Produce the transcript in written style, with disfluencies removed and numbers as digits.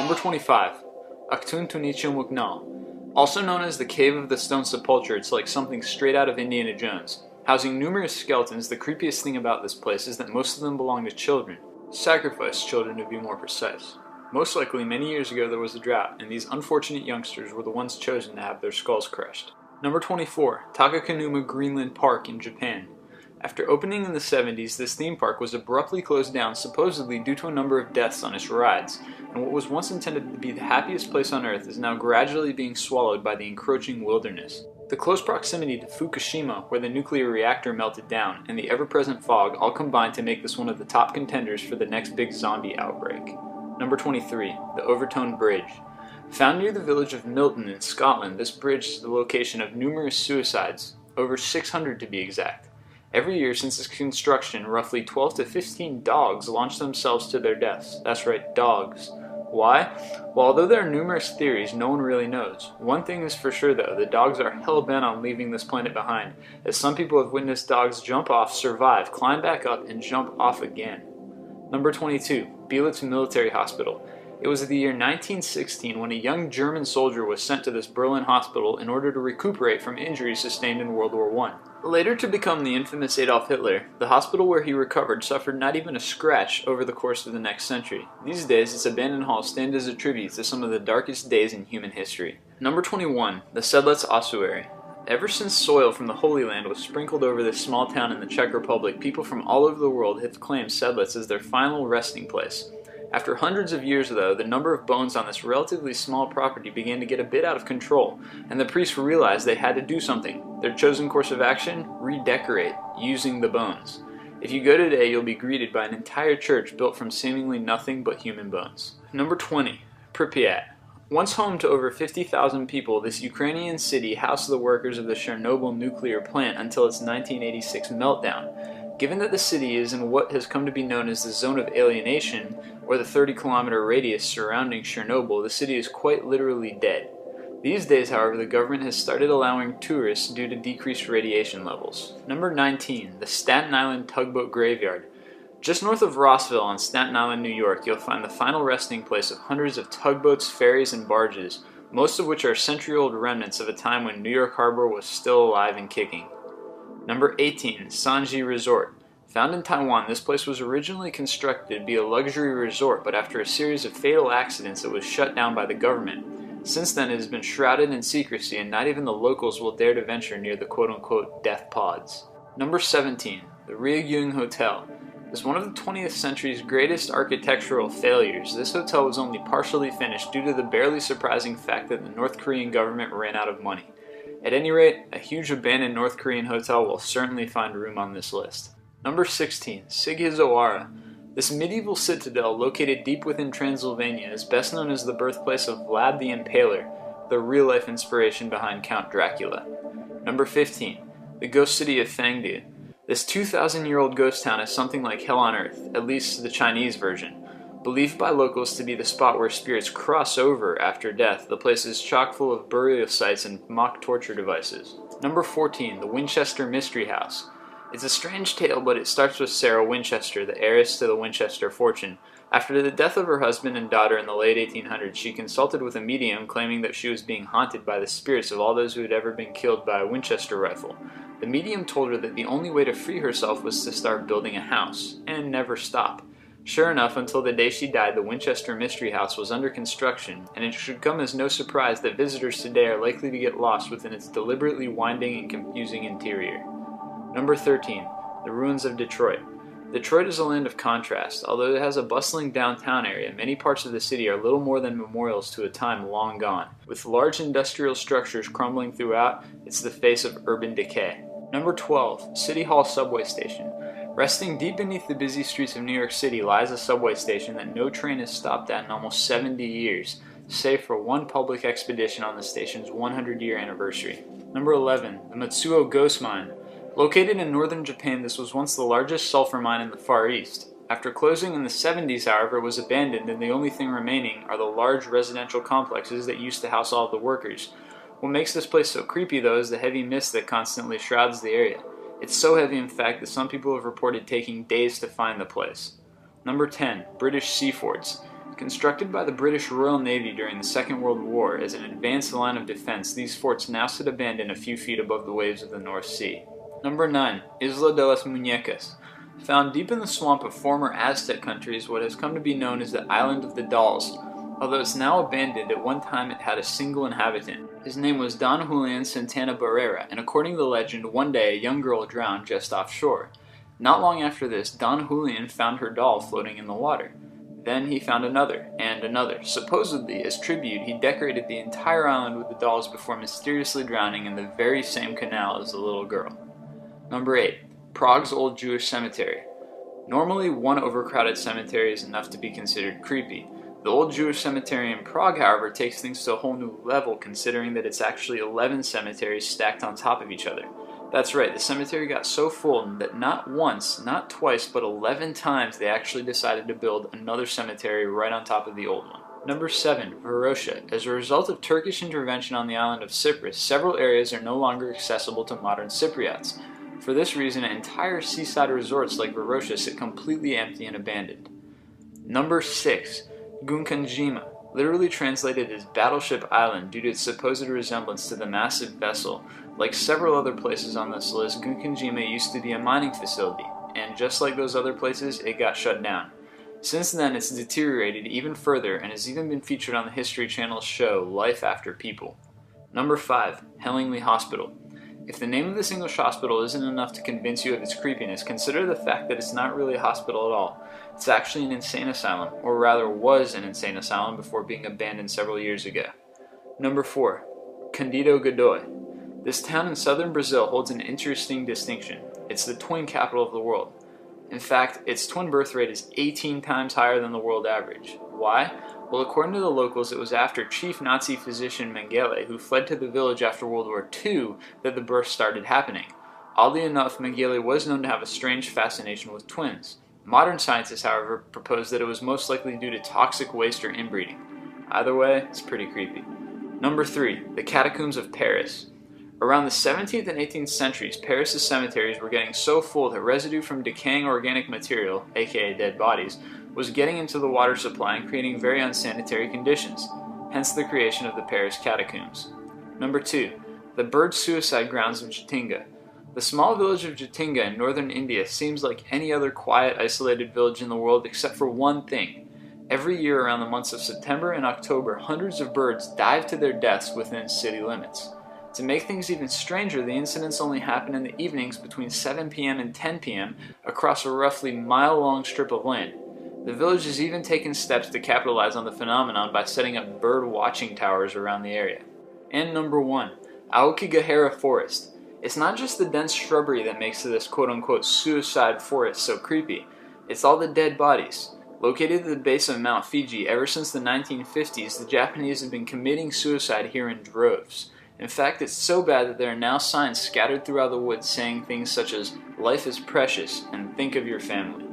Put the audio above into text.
Number 25. Aktun Tunichum Muknal. Also known as the Cave of the Stone Sepulchre, it's like something straight out of Indiana Jones. Housing numerous skeletons, the creepiest thing about this place is that most of them belong to children. Sacrificed children, to be more precise. Most likely, many years ago there was a drought, and these unfortunate youngsters were the ones chosen to have their skulls crushed. Number 24. Takakanuma Greenland Park in Japan. After opening in the 70s, this theme park was abruptly closed down supposedly due to a number of deaths on its rides, and what was once intended to be the happiest place on Earth is now gradually being swallowed by the encroaching wilderness. The close proximity to Fukushima, where the nuclear reactor melted down, and the ever-present fog all combined to make this one of the top contenders for the next big zombie outbreak. Number 23. The Overtone Bridge. Found near the village of Milton in Scotland, this bridge is the location of numerous suicides, over 600 to be exact. Every year since its construction, roughly 12 to 15 dogs launch themselves to their deaths. That's right, dogs. Why? Well, although there are numerous theories, no one really knows. One thing is for sure though, the dogs are hell-bent on leaving this planet behind, as some people have witnessed dogs jump off, survive, climb back up, and jump off again. Number 22. Belitz Military Hospital. It was the year 1916 when a young German soldier was sent to this Berlin hospital in order to recuperate from injuries sustained in World War I. Later to become the infamous Adolf Hitler, the hospital where he recovered suffered not even a scratch over the course of the next century. These days, its abandoned hall stands as a tribute to some of the darkest days in human history. Number 21. The Sedlec Ossuary. Ever since soil from the Holy Land was sprinkled over this small town in the Czech Republic, people from all over the world have claimed Sedlec as their final resting place. After hundreds of years, though, the number of bones on this relatively small property began to get a bit out of control, and the priests realized they had to do something. Their chosen course of action? Redecorate, using the bones. If you go today, you'll be greeted by an entire church built from seemingly nothing but human bones. Number 20. Pripyat. Once home to over 50,000 people, this Ukrainian city housed the workers of the Chernobyl nuclear plant until its 1986 meltdown. Given that the city is in what has come to be known as the zone of alienation, or the 30-kilometer radius surrounding Chernobyl, the city is quite literally dead. These days, however, the government has started allowing tourists due to decreased radiation levels. Number 19. The Staten Island Tugboat Graveyard. Just north of Rossville on Staten Island, New York, you'll find the final resting place of hundreds of tugboats, ferries, and barges, most of which are century-old remnants of a time when New York Harbor was still alive and kicking. Number 18. Sanji Resort. Found in Taiwan, this place was originally constructed to be a luxury resort, but after a series of fatal accidents it was shut down by the government. Since then it has been shrouded in secrecy, and not even the locals will dare to venture near the quote-unquote death pods. Number 17. The Ryugyong Hotel. As one of the 20th century's greatest architectural failures, this hotel was only partially finished due to the barely surprising fact that the North Korean government ran out of money. At any rate, a huge abandoned North Korean hotel will certainly find room on this list. Number 16. Sighizoara. This medieval citadel, located deep within Transylvania, is best known as the birthplace of Vlad the Impaler, the real-life inspiration behind Count Dracula. Number 15. The ghost city of Fangde. This 2,000-year-old ghost town is something like hell on earth, at least the Chinese version. Believed by locals to be the spot where spirits cross over after death, the place is chock full of burial sites and mock torture devices. Number 14. The Winchester Mystery House. It's a strange tale, but it starts with Sarah Winchester, the heiress to the Winchester fortune. After the death of her husband and daughter in the late 1800s, she consulted with a medium claiming that she was being haunted by the spirits of all those who had ever been killed by a Winchester rifle. The medium told her that the only way to free herself was to start building a house, and never stop. Sure enough, until the day she died, the Winchester Mystery House was under construction, and it should come as no surprise that visitors today are likely to get lost within its deliberately winding and confusing interior. Number 13. The Ruins of Detroit. Detroit is a land of contrast. Although it has a bustling downtown area, many parts of the city are little more than memorials to a time long gone. With large industrial structures crumbling throughout, it's the face of urban decay. Number 12. City Hall Subway Station. Resting deep beneath the busy streets of New York City lies a subway station that no train has stopped at in almost 70 years, save for one public expedition on the station's 100-year anniversary. Number 11. The Matsuo Ghost Mine. Located in northern Japan, this was once the largest sulfur mine in the Far East. After closing in the 70s, however, it was abandoned, and the only thing remaining are the large residential complexes that used to house all of the workers. What makes this place so creepy, though, is the heavy mist that constantly shrouds the area. It's so heavy, in fact, that some people have reported taking days to find the place. Number 10. British Seafords. Constructed by the British Royal Navy during the Second World War as an advanced line of defense, these forts now sit abandoned a few feet above the waves of the North Sea. Number 9. Isla de las Muñecas. Found deep in the swamp of former Aztec country is what has come to be known as the Island of the Dolls. Although it's now abandoned, at one time it had a single inhabitant. His name was Don Julian Santana Barrera, and according to the legend, one day a young girl drowned just offshore. Not long after this, Don Julian found her doll floating in the water. Then he found another, and another. Supposedly, as tribute, he decorated the entire island with the dolls before mysteriously drowning in the very same canal as the little girl. Number 8. Prague's Old Jewish Cemetery. Normally, one overcrowded cemetery is enough to be considered creepy. The Old Jewish Cemetery in Prague, however, takes things to a whole new level, considering that it's actually 11 cemeteries stacked on top of each other. That's right, the cemetery got so full that not once, not twice, but 11 times they actually decided to build another cemetery right on top of the old one. Number 7. Varosha. As a result of Turkish intervention on the island of Cyprus, several areas are no longer accessible to modern Cypriots. For this reason, entire seaside resorts like Varosha sit completely empty and abandoned. Number 6. Gunkanjima. Literally translated as Battleship Island due to its supposed resemblance to the massive vessel. Like several other places on this list, Gunkanjima used to be a mining facility, and just like those other places, it got shut down. Since then, it's deteriorated even further and has even been featured on the History Channel's show Life After People. Number 5. Hellingly Hospital. If the name of this English hospital isn't enough to convince you of its creepiness, consider the fact that it's not really a hospital at all. It's actually an insane asylum, or rather was an insane asylum before being abandoned several years ago. Number 4. Candido Godoy. This town in southern Brazil holds an interesting distinction. It's the twin capital of the world. In fact, its twin birth rate is 18 times higher than the world average. Why? Well, according to the locals, it was after chief Nazi physician Mengele, who fled to the village after World War II, that the birth started happening. Oddly enough, Mengele was known to have a strange fascination with twins. Modern scientists, however, propose that it was most likely due to toxic waste or inbreeding. Either way, it's pretty creepy. Number 3. The Catacombs of Paris. Around the 17th and 18th centuries, Paris' cemeteries were getting so full that residue from decaying organic material, aka dead bodies, was getting into the water supply and creating very unsanitary conditions, hence the creation of the Paris Catacombs. Number 2. The bird suicide grounds of Jatinga. The small village of Jatinga in northern India seems like any other quiet, isolated village in the world except for one thing. Every year around the months of September and October, hundreds of birds dive to their deaths within city limits. To make things even stranger, the incidents only happen in the evenings between 7 p.m. and 10 p.m. across a roughly mile-long strip of land. The village has even taken steps to capitalize on the phenomenon by setting up bird watching towers around the area. And number 1. Aokigahara Forest. It's not just the dense shrubbery that makes this quote-unquote suicide forest so creepy. It's all the dead bodies. Located at the base of Mount Fiji, ever since the 1950s, the Japanese have been committing suicide here in droves. In fact, it's so bad that there are now signs scattered throughout the woods saying things such as, "Life is precious," and "Think of your family."